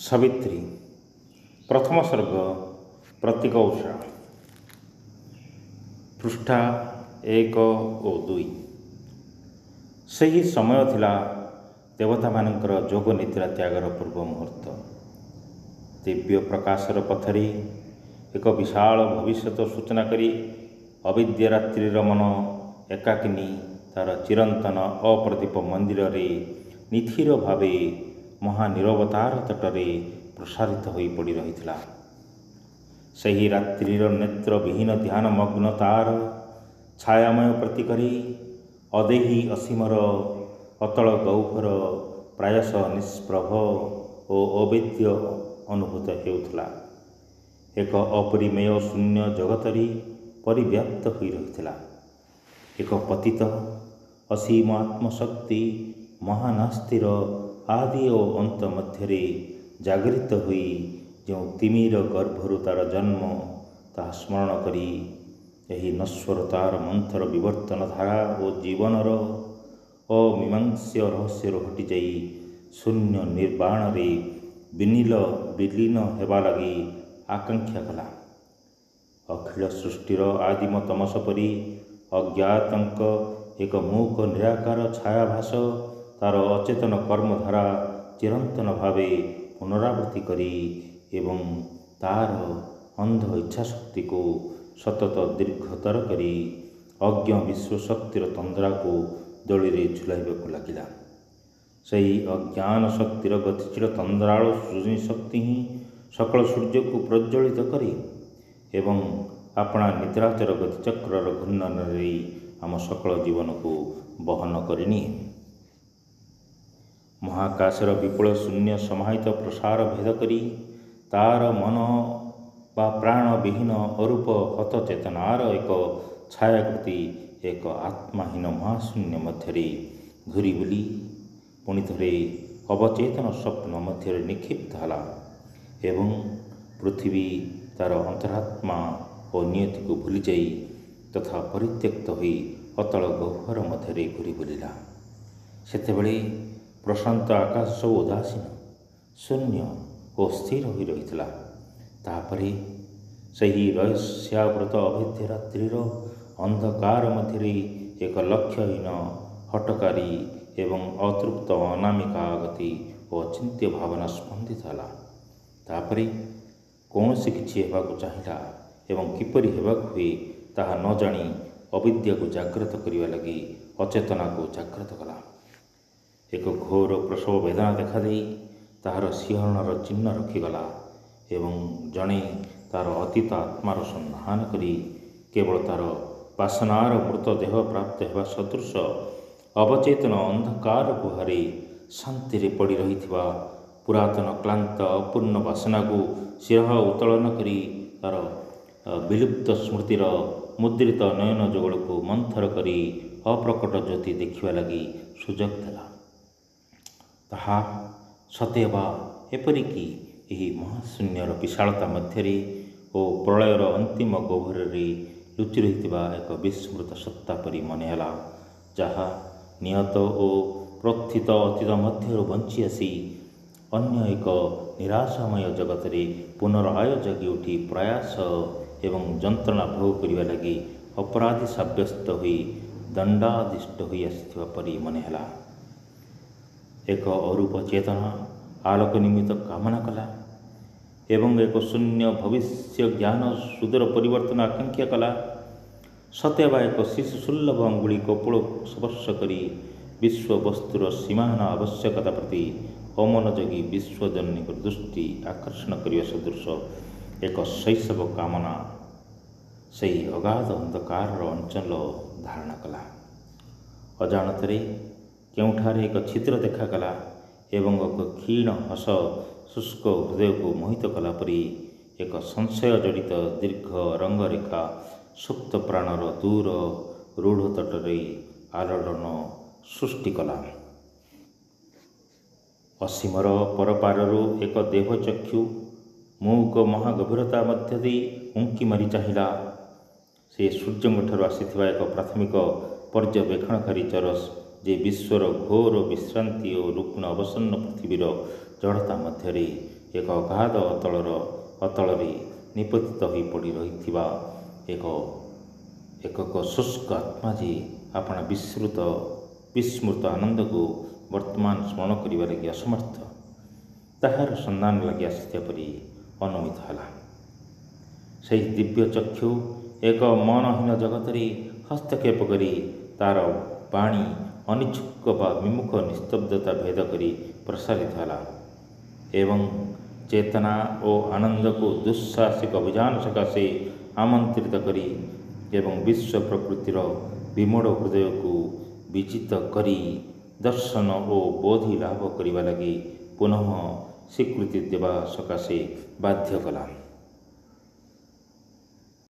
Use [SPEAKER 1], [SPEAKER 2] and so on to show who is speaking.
[SPEAKER 1] ସାବିତ୍ରୀ ପ୍ରଥମ ସର୍ଗ ପ୍ରତୀକ ଉଷା ପୃଷ୍ଠା 1 ଓ 2। ସେହି ସମୟ ଥିଲା ଦେବତାମାନଙ୍କର ଯୋଗ ନିଦ୍ରା ତ୍ୟାଗର ପୂର୍ବ ମୁହୂର୍ତ୍ତ। ଦିବ୍ୟ ପ୍ରକାଶର ପଥରେ ଏକ ବିଶାଳ ଭବିଷ୍ୟତ ସୂଚନା କରି ଅବିଦ୍ୟା ରାତ୍ରିର ମନ ଏକାକିନୀ ତାର ଚିରନ୍ତନ ଅପ୍ରଦୀପ ମନ୍ଦିରରେ ନିଥିର ଭାବେ ମହାନିରବତାର ତଟରେ ପ୍ରସାରିତ ହୋଇ ପଡ଼ି ରହିଥିଲା। ସେହି ରାତ୍ରିର ନେତ୍ରବିହୀନ ଧ୍ୟାନମଗ୍ନ ତାର ଛାୟାମୟ ପ୍ରତୀକରେ ଅଦେହୀ ଅସୀମର ଅତଳ ଗହ୍ୱର ପ୍ରାୟଶଃ ନିଷ୍ପ୍ରଭ ଓ ଅବେଦ୍ୟ ଅନୁଭୂତ ହେଉଥିଲା। ଏକ ଅପରିମେୟ ଶୂନ୍ୟ ଜଗତରେ ପରିବ୍ୟାପ୍ତ ହୋଇ ରହିଥିଲା। ଏକ ପତିତ ଅସୀମ ଆତ୍ମଶକ୍ତି ମହାନାସ୍ତିର ଆଦି ଓ ଅନ୍ତ ମଧ୍ୟରେ ଜାଗୃତ ହୋଇ ଯେଉଁ ତିମିର ଗର୍ଭରୁ ତାର ଜନ୍ମ ତାହା ସ୍ମରଣ କରି ଏହି ନଶ୍ୱରତାର ମନ୍ଥର ବିବର୍ତ୍ତନ ଧାରା ଓ ଜୀବନର ଅମୀମାଂସ୍ୟ ରହସ୍ୟରୁ ହଟିଯାଇ ଶୂନ୍ୟ ନିର୍ବାଣରେ ବିଲୀନ ହେବା ଲାଗି ଆକାଂକ୍ଷା କଲା। ଅଖିଳ ସୃଷ୍ଟିର ଆଦିମ ତମସ ପରି ଅଜ୍ଞାତଙ୍କ ଏକ ମୂକ ନିରାକାର ଛାୟାଭାସ ତାର ଅଚେତନ କର୍ମଧାରା ଚିରନ୍ତନ ଭାବେ ପୁନରାବୃତ୍ତି କରି ଏବଂ ତାର ଅନ୍ଧ ଇଚ୍ଛାଶକ୍ତିକୁ ସତତ ଦୀର୍ଘତର କରି ଅଜ୍ଞ ବିଶ୍ୱଶକ୍ତିର ତନ୍ଦ୍ରାକୁ ଦୋଳିରେ ଝୁଲାଇବାକୁ ଲାଗିଲା। ସେହି ଅଜ୍ଞାନ ଶକ୍ତିର ଗତିଶୀଳ ତନ୍ଦ୍ରାଳ ସୃଜନୀ ଶକ୍ତି ହିଁ ସକଳ ସୂର୍ଯ୍ୟକୁ ପ୍ରଜ୍ୱଳିତ କରେ ଏବଂ ଆପଣା ନିଦ୍ରାଚର ଗତିଚକ୍ରର ଘୂର୍ଣ୍ଣନରେ ଆମ ସକଳ ଜୀବନକୁ ବହନ କରିନିଏ। ମହାକାଶର ବିପୁଳ ଶୂନ୍ୟ ସମାହିତ ପ୍ରସାର ଭେଦ କରି ତାର ମନ ବା ପ୍ରାଣବିହୀନ ଅରୂପ ହତ ଚେତନାର ଏକ ଛାୟାକୃତି ଏକ ଆତ୍ମାହୀନ ମହାଶୂନ୍ୟ ମଧ୍ୟରେ ଘୂରି ବୁଲି ପୁଣି ଥରେ ଅବଚେତନ ସ୍ୱପ୍ନ ମଧ୍ୟରେ ନିକ୍ଷିପ୍ତ ହେଲା ଏବଂ ପୃଥିବୀ ତାର ଅନ୍ତରାତ୍ମା ଓ ନିୟତିକୁ ଭୁଲିଯାଇ ତଥା ପରିତ୍ୟକ୍ତ ହୋଇ ଅତଳ ଗହ୍ୱର ମଧ୍ୟରେ ଘୂରି ବୁଲିଲା। ସେତେବେଳେ ପ୍ରଶାନ୍ତ ଆକାଶ ସବୁ ଉଦାସୀନ ଶୂନ୍ୟ ଓ ସ୍ଥିର ହୋଇ ରହିଥିଲା। ତାପରେ ସେହି ରହସ୍ୟାବୃତ ଅଭେଦ୍ୟ ରାତ୍ରିର ଅନ୍ଧକାର ମଧ୍ୟରେ ଏକ ଲକ୍ଷ୍ୟହୀନ ହଠକାରୀ ଏବଂ ଅତୃପ୍ତ ଅନାମିକା ଗତି ଓ ଅଚିନ୍ତ୍ୟ ଭାବନା ସ୍ପନ୍ଦିତ ହେଲା। ତାପରେ କୌଣସି କିଛି ହେବାକୁ ଚାହିଁଲା ଏବଂ କିପରି ହେବାକୁ ହୁଏ ତାହା ନ ଜାଣି ଅବିଦ୍ୟାକୁ ଜାଗ୍ରତ କରିବା ଲାଗି ଅଚେତନାକୁ ଜାଗ୍ରତ କଲା। ଏକ ଘୋର ପ୍ରସବ ବେଦନା ଦେଖାଦେଇ ତାହାର ଶିହରଣର ଚିହ୍ନ ରଖିଗଲା ଏବଂ ଜଣେ ତାର ଅତୀତ ଆତ୍ମାର ସନ୍ଧାନ କରି କେବଳ ତାର ବାସନାର ମୃତଦେହ ପ୍ରାପ୍ତ ହେବା ସଦୃଶ ଅବଚେତନ ଅନ୍ଧକାର ଗୁହାରେ ଶାନ୍ତିରେ ପଡ଼ି ରହିଥିବା ପୁରାତନ କ୍ଳାନ୍ତ ଅପୂର୍ଣ୍ଣ ବାସନାକୁ ଶିରଃ ଉତ୍ତୋଳନ କରି ତାର ବିଲୁପ୍ତ ସ୍ମୃତିର ମୁଦ୍ରିତ ନୟନ ଯୁଗଳକୁ ମନ୍ଥର କରି ଅପ୍ରକଟ ଜ୍ୟୋତି ଦେଖିବା ଲାଗି ସୁଯୋଗ ଦେଲା। ତାହା ସତେଅବା ଏପରିକି ଏହି ମହାଶୂନ୍ୟର ବିଶାଳତା ମଧ୍ୟରେ ଓ ପ୍ରଳୟର ଅନ୍ତିମ ଗହ୍ୱରରେ ଲୁଚି ରହିଥିବା ଏକ ବିସ୍ମୃତ ସତ୍ତା ପରି ମନେ ହେଲା, ଯାହା ନିହତ ଓ ପ୍ରଥିତ ଅତୀତ ମଧ୍ୟରୁ ବଞ୍ଚି ଆସି ଅନ୍ୟ ଏକ ନିରାଶାମୟ ଜଗତରେ ପୁନରାୟ ଜାଗି ଉଠି ପ୍ରୟାସ ଏବଂ ଯନ୍ତ୍ରଣା ଭୋଗ କରିବା ଲାଗି ଅପରାଧୀ ସାବ୍ୟସ୍ତ ହୋଇ ଦଣ୍ଡାଦିଷ୍ଟ ହୋଇ ଆସିଥିବା ପରି ମନେ ହେଲା। ଏକ ଅରୂପ ଚେତନା ଆଲୋକ ନିମିତ୍ତ କାମନା କଲା ଏବଂ ଏକ ଶୂନ୍ୟ ଭବିଷ୍ୟ ଜ୍ଞାନ ସୁଦୂର ପରିବର୍ତ୍ତନ ଆକାଂକ୍ଷା କଲା। ସତେଅବା ଏକ ଶିଶୁ ସୁଲଭ ଅଙ୍ଗୁଳି କପୋଳ ସ୍ପର୍ଶ କରି ବିଶ୍ୱବସ୍ତୁର ସୀମାହୀନ ଆବଶ୍ୟକତା ପ୍ରତି ଅମନୋଯୋଗୀ ବିଶ୍ୱଜନନୀଙ୍କ ଦୃଷ୍ଟି ଆକର୍ଷଣ କରିବା ସଦୃଶ ଏକ ଶୈଶବ କାମନା ସେହି ଅଗାଧ ଅନ୍ଧକାରର ଅଞ୍ଚଳ ଧାରଣ କଲା। ଅଜାଣତରେ କେଉଁଠାରେ ଏକ ଛିଦ୍ର ଦେଖାଗଲା ଏବଂ ଏକ କ୍ଷୀଣ ହସ ଶୁଷ୍କ ହୃଦୟକୁ ମୋହିତ କଲା ପରି ଏକ ସଂଶୟ ଜଡ଼ିତ ଦୀର୍ଘ ରଙ୍ଗରେଖା ସୁପ୍ତ ପ୍ରାଣର ଦୂର ରୂଢ଼ ତଟରେ ଆଲୋଡ଼ନ ସୃଷ୍ଟି କଲା। ଅସୀମର ପରପାରରୁ ଏକ ଦେବଚକ୍ଷୁ ମୂକ ମହାଗଭୀରତା ମଧ୍ୟ ଦେଇ ଉଙ୍କି ମାରି ଚାହିଁଲା। ସେ ସୂର୍ଯ୍ୟଙ୍କଠାରୁ ଆସିଥିବା ଏକ ପ୍ରାଥମିକ ପର୍ଯ୍ୟବେକ୍ଷଣକାରୀ ଚରସ ଯେ ବିଶ୍ୱର ଘୋର ବିଶ୍ରାନ୍ତି ଓ ରୁଗ୍ଣ ଅବସନ୍ନ ପୃଥିବୀର ଜଡ଼ତା ମଧ୍ୟରେ ଏକ ଅଗାଧ ଅତଳରେ ନିପତିତ ହୋଇ ପଡ଼ି ରହିଥିବା ଏକ ଶୁଷ୍କ ଆତ୍ମା ଯେ ଆପଣା ବିସ୍ମୃତ ଆନନ୍ଦକୁ ବର୍ତ୍ତମାନ ସ୍ମରଣ କରିବା ଲାଗି ଅସମର୍ଥ, ତାହାର ସନ୍ଧାନ ଲାଗି ଆସିଥିବା ପରି ଅନୁମିତ ହେଲା। ସେହି ଦିବ୍ୟ ଚକ୍ଷୁ ଏକ ମନହୀନ ଜଗତରେ ହସ୍ତକ୍ଷେପ କରି ତାର ବାଣୀ ଅନିଚ୍ଛୁକ ବା ବିମୁଖ ନିସ୍ତବ୍ଧତା ଭେଦ କରି ପ୍ରସାରିତ ହେଲା ଏବଂ ଚେତନା ଓ ଆନନ୍ଦକୁ ଦୁଃସାହସିକ ଅଭିଯାନ ସକାଶେ ଆମନ୍ତ୍ରିତ କରି ଏବଂ ବିଶ୍ୱ ପ୍ରକୃତିର ବିମୋଡ଼ ହୃଦୟକୁ ବିଜିତ କରି ଦର୍ଶନ ଓ ବୋଧି ଲାଭ କରିବା ଲାଗି ପୁନଃ ସ୍ୱୀକୃତି ଦେବା ସକାଶେ ବାଧ୍ୟ କଲା।